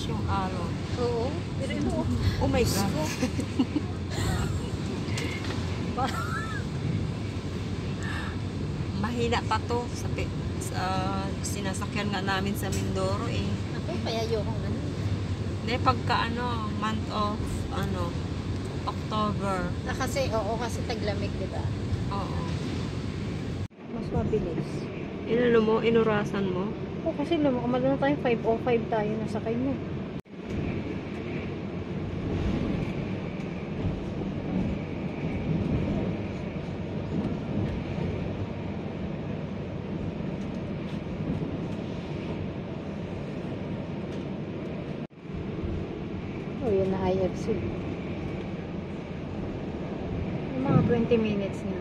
yung alon. Oo. Pero ito, Oh my God. Mahina pa to sa sinasakyan nga namin sa Mindoro eh. ako, kaya ayokong ano. Hindi, pagka month of October. Kasi, oo, kasi taglamig, di ba? Oo. Mas mabilis. Inano mo, inurasan mo. Oo, kasi lumakamad na tayo, 5:05 tayo, nasakay mo. Oh, yun na IFC. Yung mga 20 minutes na.